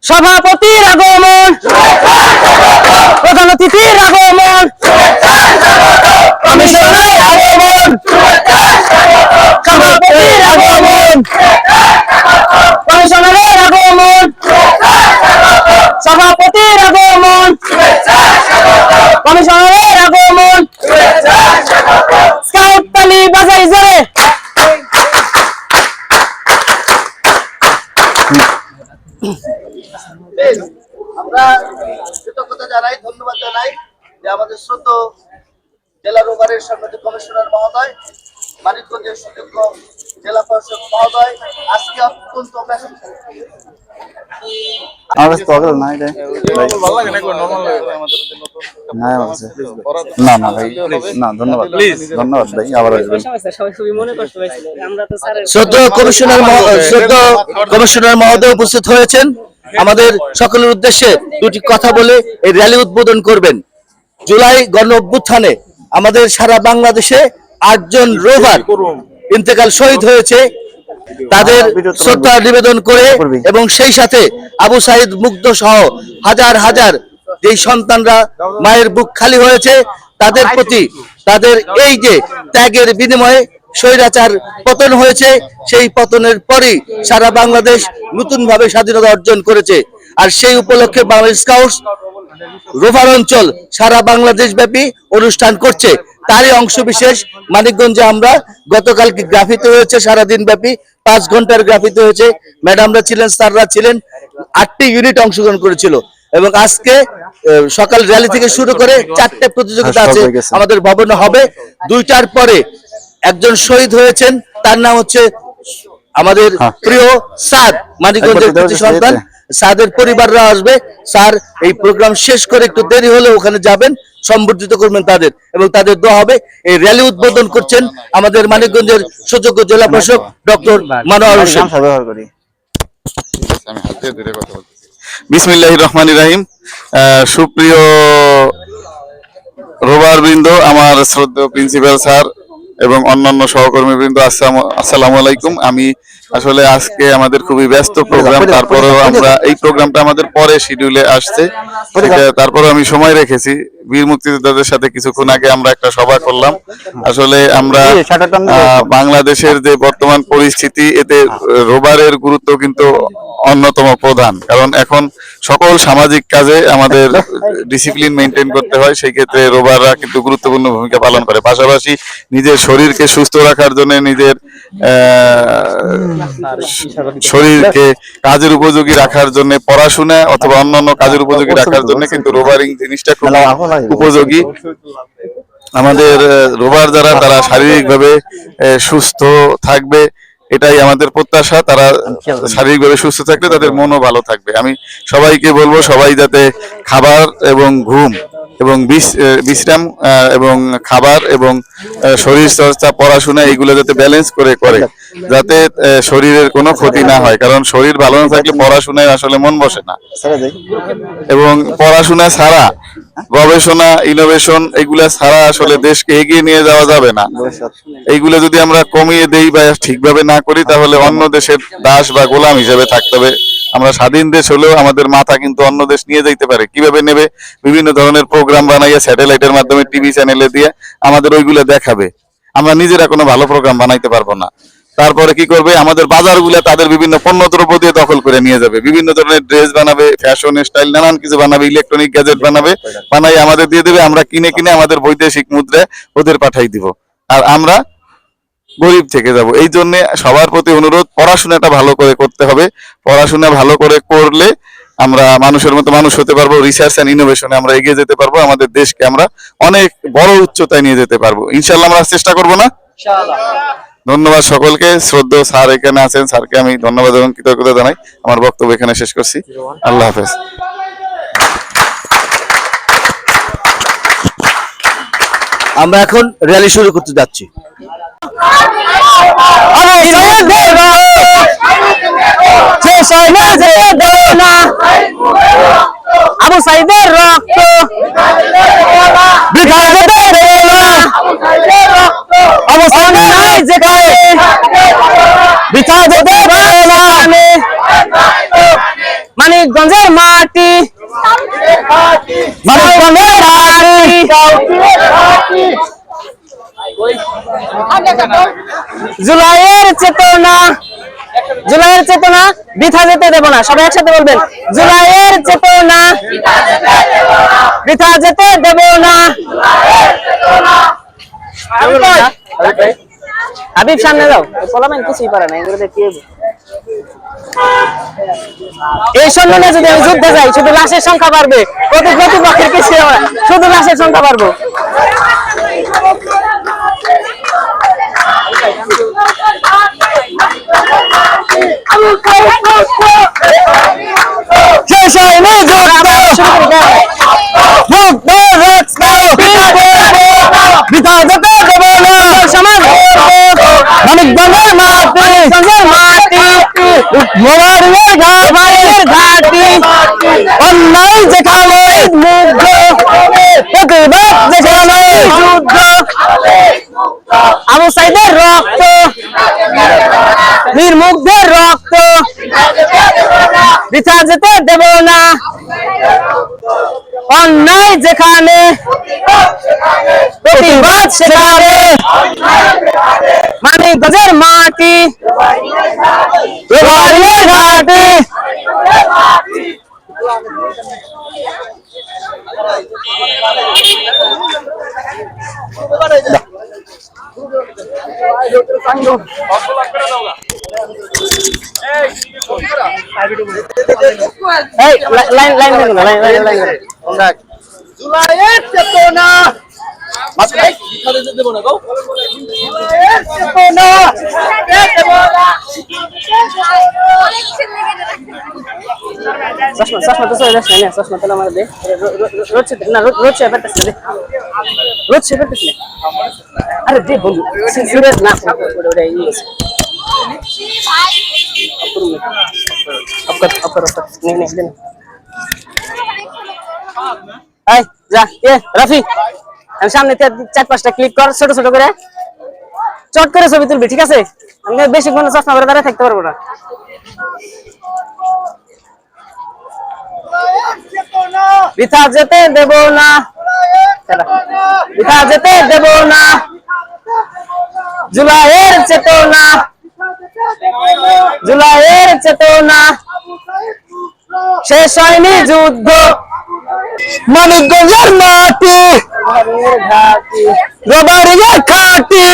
সভাপতির আগমন, প্রধান অতিথির আগমন, কমিশনের আগমন, সভাপতির আগমন, কমিশনারের আগমন, সভাপতির আগমন, কমিশনারের আগমন, স্কাউট তালি বাজাই জোরে। আমরা কৃতজ্ঞতা জানাই, ধন্যবাদ জানাই যে আমাদের শ্রদ্ধেয় জেলা রোভারের সম্মানিত কমিশনার মহোদয়, মানিকগঞ্জের সুযোগ্য জেলা পরিষদ মহোদয় আজকে অত্যন্ত ব্যস্ত। কমিশনার মহোদয় উপস্থিত হয়েছেন, আমাদের সকলের উদ্দেশ্যে দুটি কথা বলে এই র্যালি উদ্বোধন করবেন। জুলাই গণ অভ্যুত্থানে আমাদের সারা বাংলাদেশে 8 জন রোভার ইন্তেকাল শহীদ হয়েছে, তাদের শ্রদ্ধা নিবেদন করে এবং সেই সাথে আবু সাইদ মুগ্ধ সহ হাজার হাজার যেই সন্তানরা মায়ের বুক খালি হয়েছে তাদের প্রতি, তাদের এই যে ত্যাগের বিনিময়ে স্বৈরাচার পতন হয়েছে, সেই পতনের পরই সারা বাংলাদেশ নতুন ভাবে স্বাধীনতা অর্জন করেছে। আর সেই উপলক্ষে বাংলাদেশ স্কাউটস রোভার অঞ্চল সারা বাংলাদেশ ব্যাপী অনুষ্ঠান করছে। তারই অংশ বিশেষ মানিকগঞ্জে আমরা গতকালকে গ্রাফিতে হয়েছে, সারাদিন ব্যাপী 5 ঘন্টার গ্রাফিতে হয়েছে। ম্যাডামরা ছিলেন, স্যাররা ছিলেন, 8টি ইউনিট অংশগ্রহণ করেছিল এবং আজকে সকাল র্যালি থেকে শুরু করে 4টে প্রতিযোগিতা আছে আমাদের ভবনে হবে। 2টার পরে একজন শহীদ হয়েছেন, তার নাম হচ্ছে আমাদের প্রিয় সাদ, মানিকগঞ্জের কৃতি সন্তান। সাদের পরিবাররা আসবে, স্যার এই প্রোগ্রাম শেষ করে একটু দেরি হলে ওখানে যাবেন, সম্বর্ধিত করবেন তাদের এবং তাদের দোয়া হবে। এই র্যালি উদ্বোধন করছেন আমাদের মানিকগঞ্জের সুযোগ্য জেলা প্রশাসক ডক্টর মানোয়ার হোসেন। বিসমিল্লাহির রহমানির রহিম। সুপ্রিয় রোভার বৃন্দ, আমার শ্রদ্ধেয় প্রিন্সিপাল স্যার এবং অন্যান্য সহকর্মী বৃন্দ, আসসালামু আলাইকুম। আমি আসলে আজকে আমাদের খুবই ব্যস্ত প্রোগ্রাম, তারপরেও আমরা এই প্রোগ্রামটা আমাদের পরে শিডিউলে আসছে, তারপরে আমি সময় রেখেছি। বীর মুক্তিযোদ্ধাদের সাথে কিছুক্ষণ আগে আমরা একটা সভা করলাম। আসলে আমরা বাংলাদেশের যে বর্তমান পরিস্থিতি, এতে রোভারের গুরুত্ব কিন্তু অন্যতম প্রধান, কারণ এখন সকল সামাজিক কাজে আমাদের ডিসিপ্লিন মেনটেন করতে হয়, সেই ক্ষেত্রে রোভাররা কিন্তু গুরুত্বপূর্ণ ভূমিকা পালন করে। পাশাপাশি নিজের শরীরকে সুস্থ রাখার জন্য, নিজের শরীরকে কাজের উপযোগী রাখার জন্য, পড়াশোনা অথবা অন্যান্য কাজের উপযোগী রাখার জন্য কিন্তু রোভারিং জিনিসটা খুব উপযোগী। আমাদের রোভার যারা, তারা শারীরিকভাবে সুস্থ থাকবে, এটাই আমাদের প্রত্যাশা। তারা শারীরিকভাবে সুস্থ থাকলে তাদের মনও ভালো থাকবে। আমি সবাইকে বলবো, সবাই যাতে খাবার এবং ঘুম এবং বিশ্রাম এবং খাবার এবং শরীর চর্চা, পড়াশোনা এগুলো যাতে ব্যালেন্স করে করে, যাতে শরীরের কোনো ক্ষতি না হয়, কারণ শরীর ভালো না থাকলে পড়াশোনায় আসলে মন বসে না। এবং পড়াশোনা ছাড়া গবেষণা, ইনোভেশন এগুলা ছাড়া আসলে দেশকে এগিয়ে নিয়ে যাওয়া যাবে না। এইগুলো যদি আমরা কমিয়ে দেই বা ঠিকভাবে না করি, তাহলে অন্য দেশের দাস বা গোলাম হিসেবে থাকতে হবে। আমরা স্বাধীন দেশ হলেও আমাদের মাথা কিন্তু অন্য দেশ নিয়ে যাইতে পারে। কিভাবে নেবে? বিভিন্ন ধরনের প্রোগ্রাম বানাইয়া স্যাটেলাইটের মাধ্যমে টিভি চ্যানেলে দিয়ে আমাদের ওইগুলো দেখাবে। আমরা নিজেরা কোনো ভালো প্রোগ্রাম বানাইতে পারবো না। তারপরে কি করবে? আমাদের বাজারগুলো তাদের বিভিন্ন পণ্য দ্রব্য দিয়ে দখল করে নিয়ে যাবে। বিভিন্ন ধরনের ড্রেস বানাবে, ফ্যাশন স্টাইল নানান কিছু বানাবে, ইলেকট্রনিক গ্যাজেট বানাবে, বানাই আমাদের দিয়ে দেবে। আমরা কিনে কিনে আমাদের বৈদেশিক মুদ্রা ওদের পাঠাই দিব, আর আমরা গরিব থেকে যাব। এই জন্য সবার প্রতি অনুরোধ, পড়াশোনাটা ভালো করে করতে হবে। পড়াশোনা ভালো করে করলে আমরা মানুষের মতো মানুষ হতে পারবো, রিসার্চ এন্ড ইনোভেশনে আমরা এগিয়ে যেতে পারবো, আমাদের দেশকে আমরা অনেক বড় উচ্চতায় নিয়ে যেতে পারবো। ইনশাআল্লাহ আমরা চেষ্টা করবো না? ধন্যবাদ সকলকে। শ্রদ্ধেয় স্যার এখানে আছেন, স্যারকে আমি ধন্যবাদ এবং কৃতজ্ঞতা জানাই। আমার বক্তব্য এখানে শেষ করছি। আল্লাহ হাফেজ। আমরা এখন র্যালি শুরু করতে যাচ্ছি। আবু সাইদের রক্ত বৃথা যেতে দেব না, অবস্থান নাই যেখানে বৃথা যেতে দেব না। মানিকগঞ্জ মানিকগঞ্জের মাটি, মানিকগঞ্জের মাটি, জুলাইয়ের চেতনা, জুলাইয়ের চেতনা বৃথা যেতে দেব না। সবাই একসাথে বলবেন, জুলাইয়ের চেতনা বৃথা যেতে দেব না। হাবিব সামনে যাও, পোলামেন কিছুই পারে না, এগুলো কি হবে? এই সম্মানে যদি আমি যুদ্ধে যাই, শুধু লাশের সংখ্যা বাড়বে, প্রতিপক্ষের কিছু হবে না, শুধু লাশের সংখ্যা বাড়বে। শেষ হয়নি যুদ্ধ, মুক্ত রক্ত বৃথা যেতে দেব না। সমাজ মানিকগঞ্জের মাটি, মাটি, মোবাইলের ঘাটি, অন্যায় যেখানে মুগ্ধ, প্রতিবাদ যেখানে যুদ্ধ, আবু সাইদের রক্ত, বীর মুগ্ধের রক্ত বৃথা যেতে দেব না। অন্যায় যেখানে প্রতিবাদ সেখানে, মানিকগঞ্জের মাটি, রোবারিয়ার ঘাটি, জুলাইয়ের চেতনা, চশমা তো চলে যাচ্ছে না, চশমা তো আমার দে, রোড সে পেতেছে দে, রোড সে পেতেছে, আরে দে বন্ধু, সিরিয়াস না, ওটা ইংলিশ রাফি, আমি সামনে 4-5টা ক্লিক কর, ছোট ছোট করে চট করে ছবি তুলবি, ঠিক আছে? আমি বেশি কোনো চশমা করে দাঁড়িয়ে থাকতে পারবো না। বৃথা যেতে দেব না, বৃথা যেতে দেব না। জুলাইয়ের চেতনা, জুলাইয়ের চেতনা শেষ হয়নি যুদ্ধ, মানিকগঞ্জের মাটি, রোবারিয়ার ঘাটি,